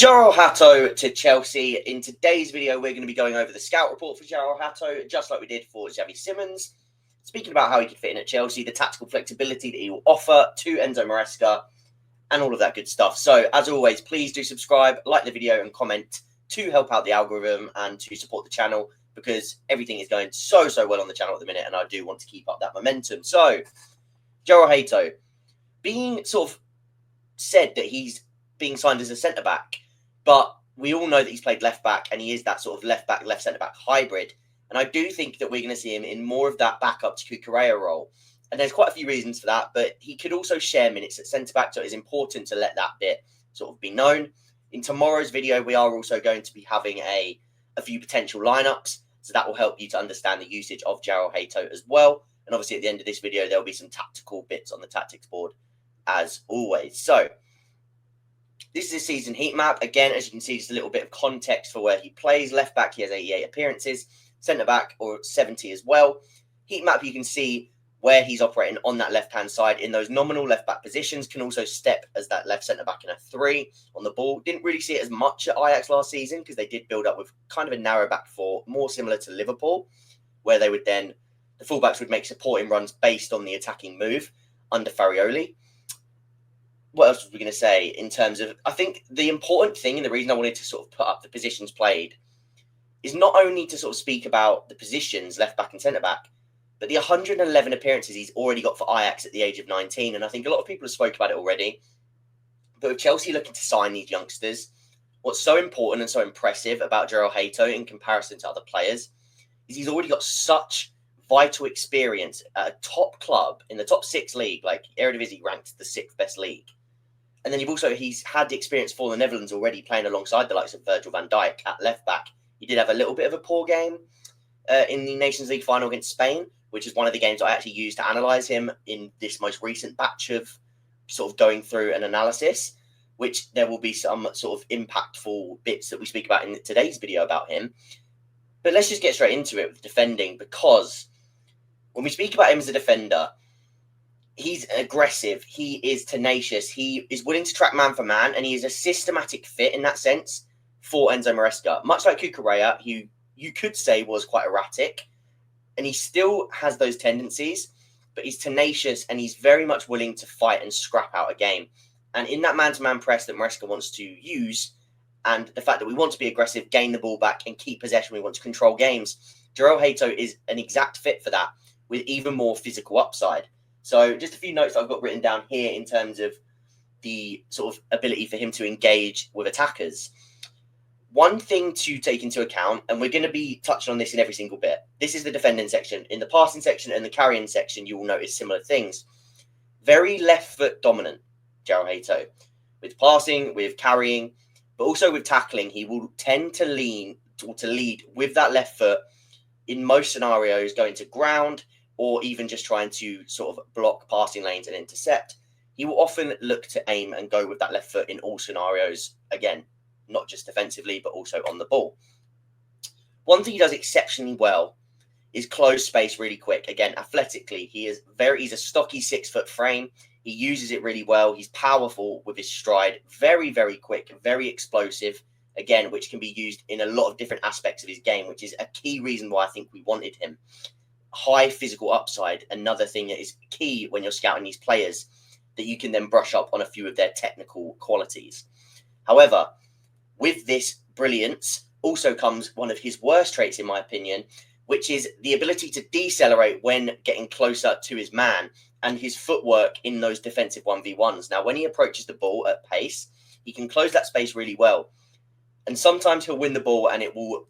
Jorrel Hato to Chelsea. In today's video, we're going to be going over the scout report for Jorrel Hato, just like we did for Xavi Simons. Speaking about how he could fit in at Chelsea, the tactical flexibility that he will offer to Enzo Maresca, and all of that good stuff. So, as always, please do subscribe, like the video, and comment to help out the algorithm and to support the channel, because everything is going so well on the channel at the minute, and I do want to keep up that momentum. So, Jorrel Hato, being sort of said that he's being signed as a centre-back, but we all know that he's played left-back, and he is that sort of left-back, left-centre-back hybrid. And I do think that we're going to see him in more of that backup to Cucurella role. And there's quite a few reasons for that, but he could also share minutes at centre-back, so it's important to let that bit sort of be known. In tomorrow's video, we are also going to be having a few potential lineups, so that will help you to understand the usage of Jorrel Hato as well. And obviously, at the end of this video, there'll be some tactical bits on the tactics board, as always. So, this is a season heat map. Again, as you can see, just a little bit of context for where he plays. Left back, he has 88 appearances. Centre back, or 70 as well. Heat map, you can see where he's operating on that left-hand side in those nominal left-back positions. Can also step as that left centre-back in a 3 on the ball. Didn't really see it as much at Ajax last season because they did build up with kind of a narrow back 4, more similar to Liverpool, where they would then, the fullbacks would make supporting runs based on the attacking move under Farioli. What else was we going to say in terms of, I think the important thing and the reason I wanted to sort of put up the positions played is not only to sort of speak about the positions, left back and centre back, but the 111 appearances he's already got for Ajax at the age of 19. And I think a lot of people have spoke about it already. But with Chelsea looking to sign these youngsters, what's so important and so impressive about Jorrel Hato in comparison to other players is he's already got such vital experience at a top club in the top 6 league, like Eredivisie ranked the 6th best league. And then he's had the experience for the Netherlands already, playing alongside the likes of Virgil van Dijk at left back. He did have a little bit of a poor game in the Nations League final against Spain, which is one of the games I actually used to analyse him in this most recent batch of sort of going through an analysis, which there will be some sort of impactful bits that we speak about in today's video about him. But let's just get straight into it with defending, because when we speak about him as a defender, he's aggressive, he is tenacious, he is willing to track man for man, and he is a systematic fit in that sense for Enzo Maresca. Much like Cucurella, who you could say was quite erratic, and he still has those tendencies, but he's tenacious and he's very much willing to fight and scrap out a game. And in that man-to-man press that Maresca wants to use, and the fact that we want to be aggressive, gain the ball back, and keep possession, we want to control games, Jorrel Hato is an exact fit for that, with even more physical upside. So just a few notes I've got written down here in terms of the sort of ability for him to engage with attackers. One thing to take into account, and we're going to be touching on this in every single bit. This is the defending section. In the passing section and the carrying section, you will notice similar things. Very left foot dominant, Jorrel Hato. With passing, with carrying, but also with tackling, he will tend to lead with that left foot in most scenarios, going to ground, or even just trying to sort of block passing lanes and intercept. He will often look to aim and go with that left foot in all scenarios. Again, not just defensively, but also on the ball. One thing he does exceptionally well is close space really quick. Again, athletically, he's a stocky 6-foot frame. He uses it really well. He's powerful with his stride, very quick, very explosive. Again, which can be used in a lot of different aspects of his game, which is a key reason why I think we wanted him. High physical upside, another thing that is key when you're scouting these players, that you can then brush up on a few of their technical qualities. However, with this brilliance also comes one of his worst traits, in my opinion, which is the ability to decelerate when getting closer to his man and his footwork in those defensive 1v1s. Now, when he approaches the ball at pace, he can close that space really well. And sometimes he'll win the ball and it will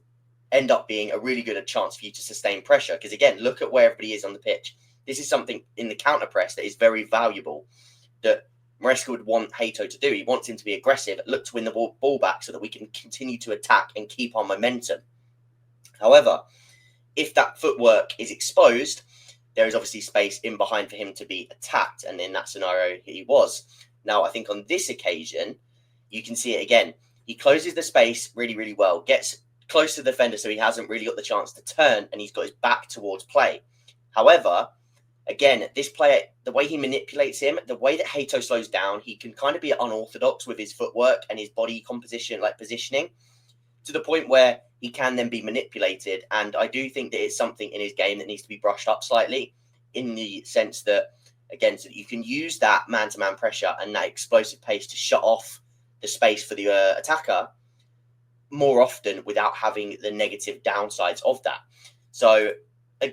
end up being a really good chance for you to sustain pressure. Because again, look at where everybody is on the pitch. This is something in the counter press that is very valuable that Maresca would want Hato to do. He wants him to be aggressive, look to win the ball back so that we can continue to attack and keep our momentum. However, if that footwork is exposed, there is obviously space in behind for him to be attacked. And in that scenario, he was. Now, I think on this occasion, you can see it again. He closes the space really well, gets close to the defender so he hasn't really got the chance to turn, and he's got his back towards play. However, Again, this player, the way he manipulates him, the way that Hato slows down, he can kind of be unorthodox with his footwork and his body composition, like positioning, to the point where he can then be manipulated. And I do think that it's something in his game that needs to be brushed up slightly, in the sense that, again, so that you can use that man-to-man pressure and that explosive pace to shut off the space for the attacker more often without having the negative downsides of that. So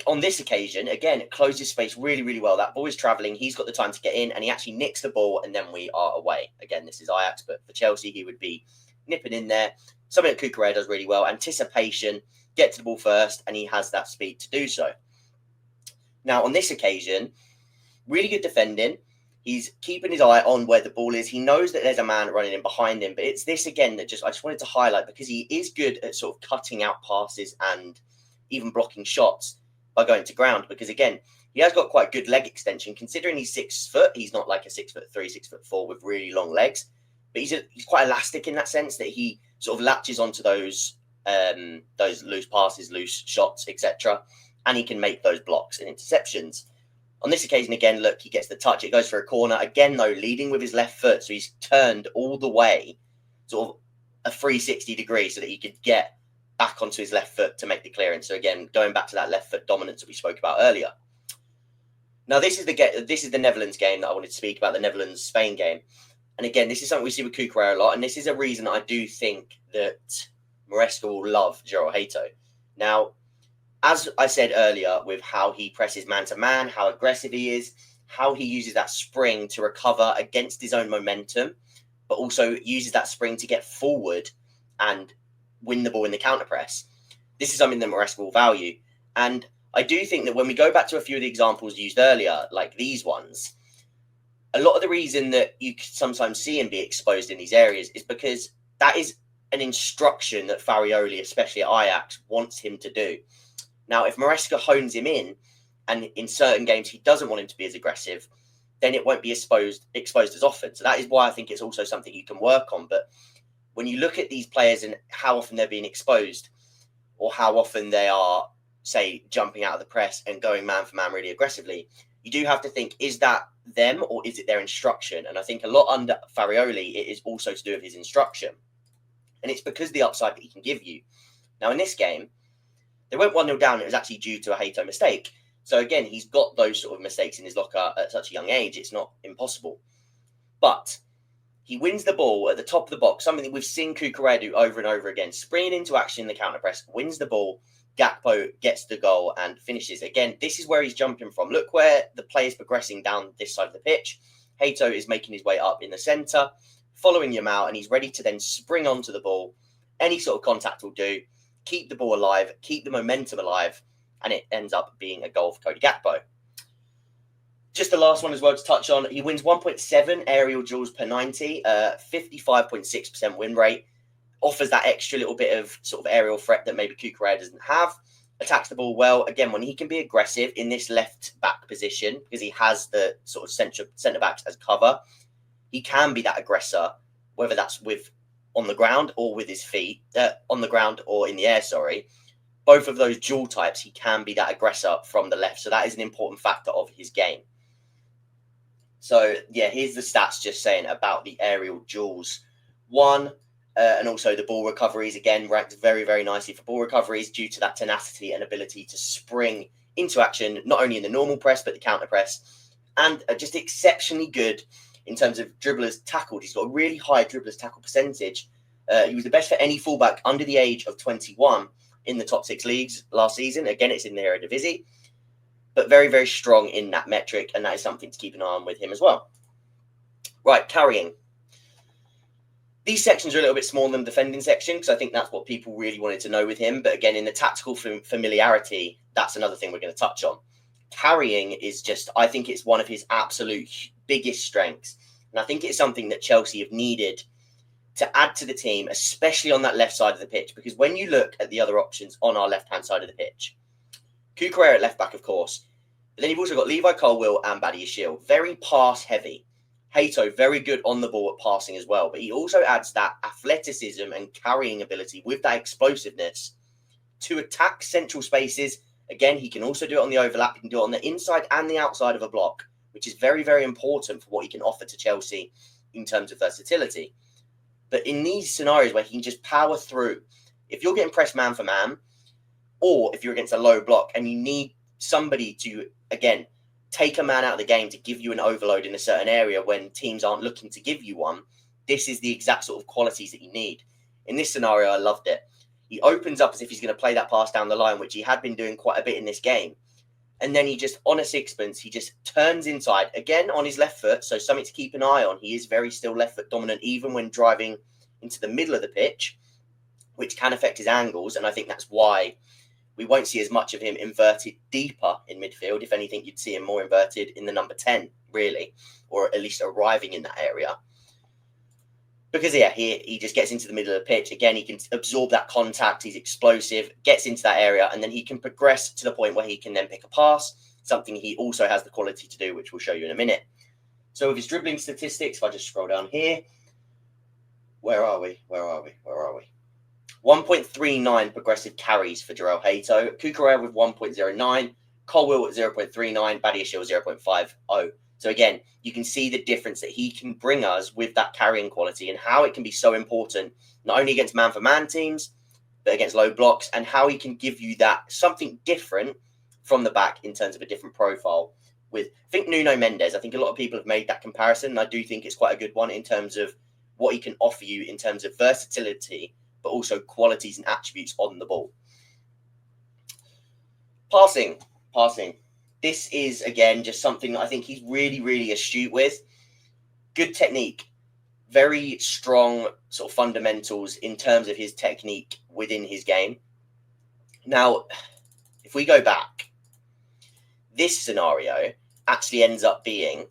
on this occasion, again, it closes space really, really well. That ball is travelling. He's got the time to get in, and he actually nicks the ball, and then we are away. Again, this is Ajax, but for Chelsea, he would be nipping in there. Something that Cucurella does really well. Anticipation, get to the ball first, and he has that speed to do so. Now, on this occasion, really good defending. He's keeping his eye on where the ball is. He knows that there's a man running in behind him, but it's this, again, that I just wanted to highlight, because he is good at sort of cutting out passes and even blocking shots by going to ground, because again, he has got quite good leg extension. Considering he's 6 foot, he's not like a 6'3", 6'4" with really long legs, but he's quite elastic in that sense, that he sort of latches onto those loose passes, loose shots, etc., and he can make those blocks and interceptions. On this occasion, again, look, he gets the touch. It goes for a corner. Again, though, leading with his left foot, so he's turned all the way, sort of a 360 degree, so that he could get back onto his left foot to make the clearance. So again, going back to that left foot dominance that we spoke about earlier. Now, this is the Netherlands game that I wanted to speak about, the Netherlands-Spain game. And again, this is something we see with Cucurella a lot, and this is a reason I do think that Maresca will love Jorrel Hato. Now, as I said earlier, with how he presses man-to-man, how aggressive he is, how he uses that spring to recover against his own momentum, but also uses that spring to get forward and win the ball in the counter press. This is something that Maresca will value. And I do think that when we go back to a few of the examples used earlier, like these ones, a lot of the reason that you sometimes see him be exposed in these areas is because that is an instruction that Farioli, especially at Ajax, wants him to do. Now, if Maresca hones him in, and in certain games he doesn't want him to be as aggressive, then it won't be exposed as often. So that is why I think it's also something you can work on. But when you look at these players and how often they're being exposed, or how often they are, say, jumping out of the press and going man for man really aggressively, you do have to think, is that them or is it their instruction? And I think a lot under Farioli, it is also to do with his instruction. And it's because the upside that he can give you. Now, in this game, they went 1-0 down. It was actually due to a Hato mistake. So again, he's got those sort of mistakes in his locker at such a young age. It's not impossible. But he wins the ball at the top of the box, something that we've seen Cucurella do over and over again, springing into action in the counter press, wins the ball, Gakpo gets the goal and finishes. Again, this is where he's jumping from. Look where the play is progressing down this side of the pitch. Hato is making his way up in the centre, following Yamal, and he's ready to then spring onto the ball. Any sort of contact will do. Keep the ball alive, keep the momentum alive, and it ends up being a goal for Cody Gakpo. Just the last one as well to touch on. He wins 1.7 aerial duels per 90, 55.6% win rate. Offers that extra little bit of sort of aerial threat that maybe Cucurella doesn't have. Attacks the ball well. Again, when he can be aggressive in this left back position, because he has the sort of centre backs as cover, he can be that aggressor, whether that's with on the ground or with his feet, on the ground or in the air, sorry. Both of those duel types, he can be that aggressor from the left. So that is an important factor of his game. So, yeah, here's the stats just saying about the aerial duels. And also the ball recoveries, again, ranked very, very nicely for ball recoveries due to that tenacity and ability to spring into action, not only in the normal press, but the counter press. And just exceptionally good in terms of dribblers tackled. He's got a really high dribblers tackle percentage. He was the best for any fullback under the age of 21 in the top 6 leagues last season. Again, it's in the Eredivisie, but very, very strong in that metric, and that is something to keep an eye on with him as well. Right, carrying. These sections are a little bit smaller than the defending section, because I think that's what people really wanted to know with him. But again, in the tactical familiarity, that's another thing we're going to touch on. Carrying is just, I think it's one of his absolute biggest strengths. And I think it's something that Chelsea have needed to add to the team, especially on that left side of the pitch. Because when you look at the other options on our left-hand side of the pitch, Cucurella at left back, of course. But then you've also got Levi Colwill and Badia Shield. Very pass-heavy. Hato, very good on the ball at passing as well. But he also adds that athleticism and carrying ability with that explosiveness to attack central spaces Again, he can also do it on the overlap. He can do it on the inside and the outside of a block, which is very, very important for what he can offer to Chelsea in terms of versatility. But in these scenarios where he can just power through, if you're getting pressed man for man, or if you're against a low block and you need somebody to, again, take a man out of the game to give you an overload in a certain area when teams aren't looking to give you one, this is the exact sort of qualities that you need. In this scenario, I loved it. He opens up as if he's going to play that pass down the line, which he had been doing quite a bit in this game. And then he just, on a sixpence, he just turns inside, again on his left foot, so something to keep an eye on. He is very still left foot dominant, even when driving into the middle of the pitch, which can affect his angles, and I think that's why we won't see as much of him inverted deeper in midfield. If anything, you'd see him more inverted in the number 10, really, or at least arriving in that area. Because, yeah, he just gets into the middle of the pitch. Again, he can absorb that contact. He's explosive, gets into that area, and then he can progress to the point where he can then pick a pass, something he also has the quality to do, which we'll show you in a minute. So with his dribbling statistics, if I just scroll down here, where are we? 1.39 progressive carries for Jorrel Hato. Cucurella with 1.09. Colwill at 0.39. Badiashile 0.50. So again, you can see the difference that he can bring us with that carrying quality and how it can be so important, not only against man-for-man teams, but against low blocks, and how he can give you that something different from the back in terms of a different profile. With, I think, Nuno Mendes, I think a lot of people have made that comparison, and I do think it's quite a good one in terms of what he can offer you in terms of versatility, but also qualities and attributes on the ball. Passing. This is, again, just something that I think he's really, really astute with. Good technique. Very strong sort of fundamentals in terms of his technique within his game. Now, if we go back, this scenario actually ends up being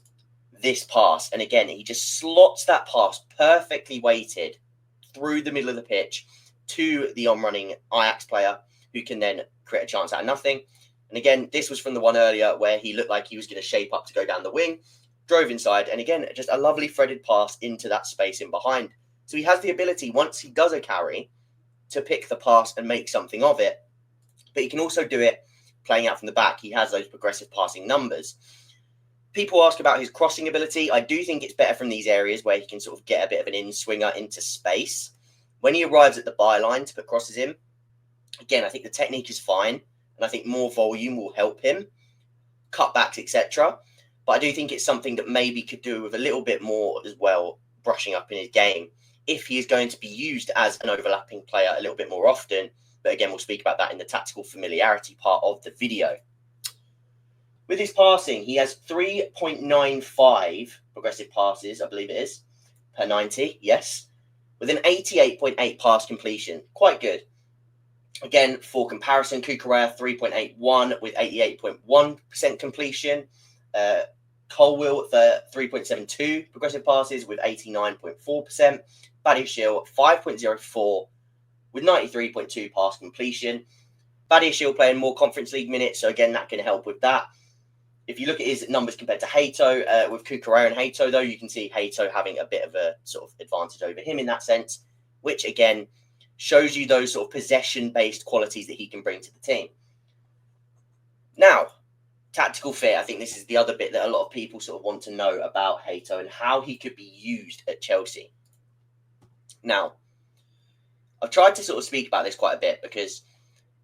this pass. And again, he just slots that pass perfectly weighted through the middle of the pitch to the on-running Ajax player, who can then create a chance out of nothing. And again, this was from the one earlier where he looked like he was going to shape up to go down the wing, drove inside, and again, just a lovely threaded pass into that space in behind. So he has the ability, once he does a carry, to pick the pass and make something of it. But he can also do it playing out from the back. He has those progressive passing numbers. People ask about his crossing ability. I do think it's better from these areas where he can sort of get a bit of an in-swinger into space. When he arrives at the byline to put crosses in, again, I think the technique is fine. And I think more volume will help him, cutbacks, etc. But I do think it's something that maybe could do with a little bit more as well, brushing up in his game, if he is going to be used as an overlapping player a little bit more often. But again, we'll speak about that in the tactical familiarity part of the video. With his passing, he has 3.95 progressive passes, I believe it is, per 90, yes, with an 88.8 pass completion. Quite good. Again, for comparison, Cucurella 3.81 with 88.1% completion. Colwill 3.72 progressive passes with 89.4%. Badiashile 5.04 with 93.2 pass completion. Badiashile playing more Conference League minutes, so again, that can help with that. If you look at his numbers compared to Hato, with Cucurella and Hato, though, you can see Hato having a bit of a sort of advantage over him in that sense, which, again, shows you those sort of possession-based qualities that he can bring to the team. Now, tactical fit. I think this is the other bit that a lot of people sort of want to know about Hato and how he could be used at Chelsea. Now, I've tried to sort of speak about this quite a bit because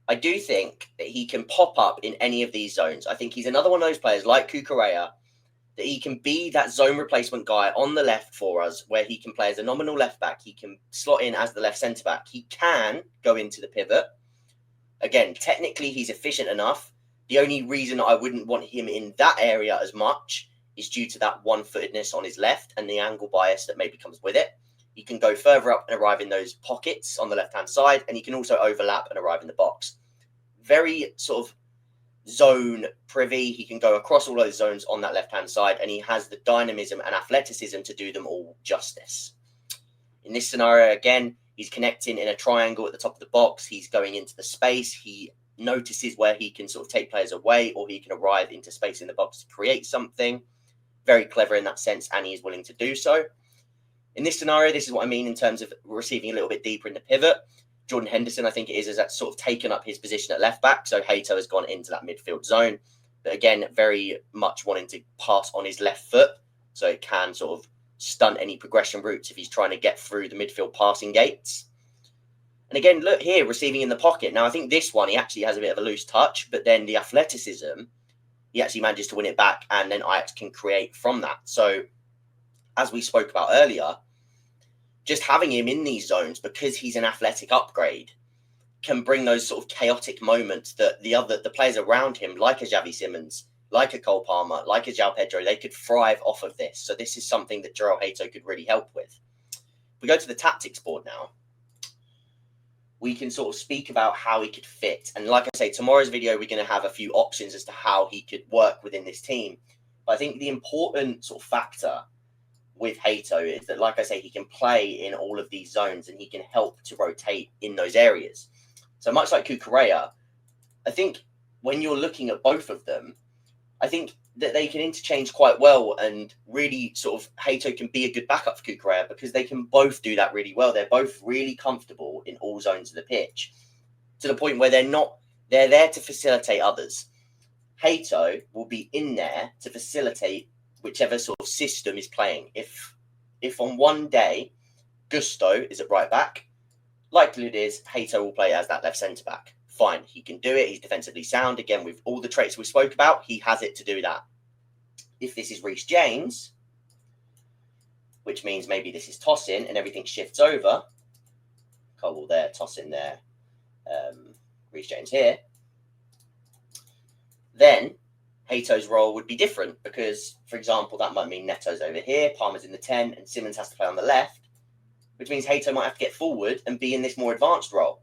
I do think that he can pop up in any of these zones. I think he's another one of those players like Cucurella that he can be that zone replacement guy on the left for us, where he can play as a nominal left back. He can slot in as the left centre back. He can go into the pivot. Again, technically, he's efficient enough. The only reason I wouldn't want him in that area as much is due to that one-footedness on his left and the angle bias that maybe comes with it. He can go further up and arrive in those pockets on the left-hand side, and he can also overlap and arrive in the box. Very sort of zone privy. He can go across all those zones on that left-hand side, and he has the dynamism and athleticism to do them all justice. In this scenario, again, he's connecting in a triangle at the top of the box. He's going into the space. He notices where he can sort of take players away, or he can arrive into space in the box to create something. Very clever in that sense, and he is willing to do so. In this scenario, this is what I mean in terms of receiving a little bit deeper in the pivot. Jordan Henderson, I think it is that sort of taken up his position at left back. So Hato has gone into that midfield zone. But again, very much wanting to pass on his left foot. So it can sort of stunt any progression routes if he's trying to get through the midfield passing gates. And again, look here, receiving in the pocket. Now, I think this one, he actually has a bit of a loose touch. But then the athleticism, he actually manages to win it back. And then Ajax can create from that. So as we spoke about earlier, just having him in these zones because he's an athletic upgrade can bring those sort of chaotic moments that the players around him, like a Xavi Simons, like a Cole Palmer, like a João Pedro, they could thrive off of this. So this is something that Jorrel Hato could really help with. If we go to the tactics board now, we can sort of speak about how he could fit. And like I say, tomorrow's video, we're going to have a few options as to how he could work within this team. But I think the important sort of factor with Hato is that, like I say, he can play in all of these zones and he can help to rotate in those areas. So much like Cucurella, I think when you're looking at both of them, I think that they can interchange quite well and really sort of Hato can be a good backup for Cucurella because they can both do that really well. They're both really comfortable in all zones of the pitch to the point where they're there to facilitate others. Hato will be in there to facilitate whichever sort of system is playing. If on one day Gusto is at right back, likelihood is Hato will play as that left centre back. Fine, he can do it. He's defensively sound. Again, with all the traits we spoke about, he has it to do that. If this is Reece James, which means maybe this is toss-in and everything shifts over. Cole there, toss-in there, Reece James here. Then Hato's role would be different because, for example, that might mean Neto's over here, Palmer's in the 10, and Simons has to play on the left, which means Hato might have to get forward and be in this more advanced role.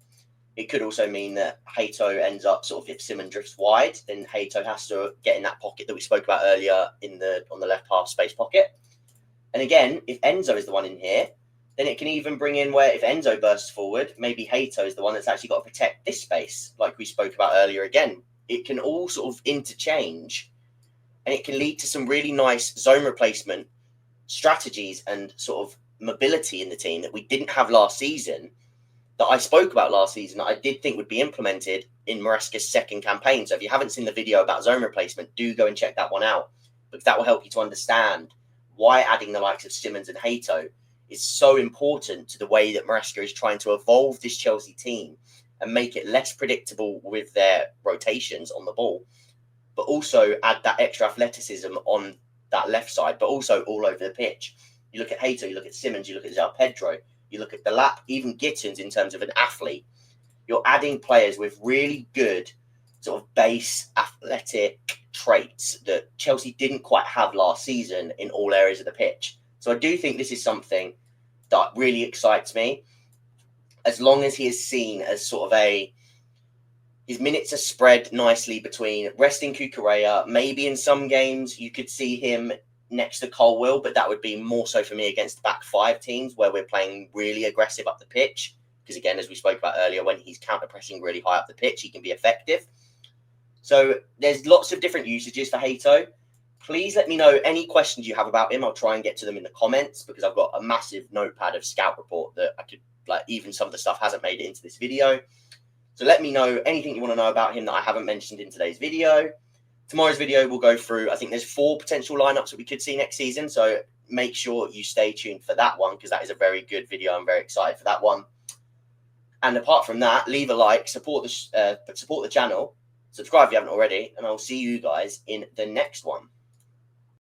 It could also mean that Hato ends up sort of, if Simons drifts wide, then Hato has to get in that pocket that we spoke about earlier on the left half space pocket. And again, if Enzo is the one in here, then it can even bring in where if Enzo bursts forward, maybe Hato is the one that's actually got to protect this space, like we spoke about earlier again. It can all sort of interchange and it can lead to some really nice zone replacement strategies and sort of mobility in the team that we didn't have last season, that I spoke about last season, that I did think would be implemented in Maresca's second campaign. So if you haven't seen the video about zone replacement, do go and check that one out, because that will help you to understand why adding the likes of Simons and Hato is so important to the way that Maresca is trying to evolve this Chelsea team and make it less predictable with their rotations on the ball, but also add that extra athleticism on that left side, but also all over the pitch. You look at Hato, you look at Simons, you look at João Pedro, you look at the lap, even Gittins in terms of an athlete. You're adding players with really good sort of base athletic traits that Chelsea didn't quite have last season in all areas of the pitch. So I do think this is something that really excites me. As long as he is seen as sort of his minutes are spread nicely between resting Cucurella. Maybe in some games you could see him next to Colwill, but that would be more so for me against the back five teams where we're playing really aggressive up the pitch. Because again, as we spoke about earlier, when he's counter-pressing really high up the pitch, he can be effective. So there's lots of different usages for Hato. Please let me know any questions you have about him. I'll try and get to them in the comments because I've got a massive notepad of scout report that I could, even some of the stuff hasn't made it into this video. So let me know anything you want to know about him that I haven't mentioned in today's video. Tomorrow's video will go through, I think there's 4 potential lineups that we could see next season. So make sure you stay tuned for that one because that is a very good video. I'm very excited for that one. And apart from that, leave a like, support the channel, subscribe if you haven't already, and I'll see you guys in the next one.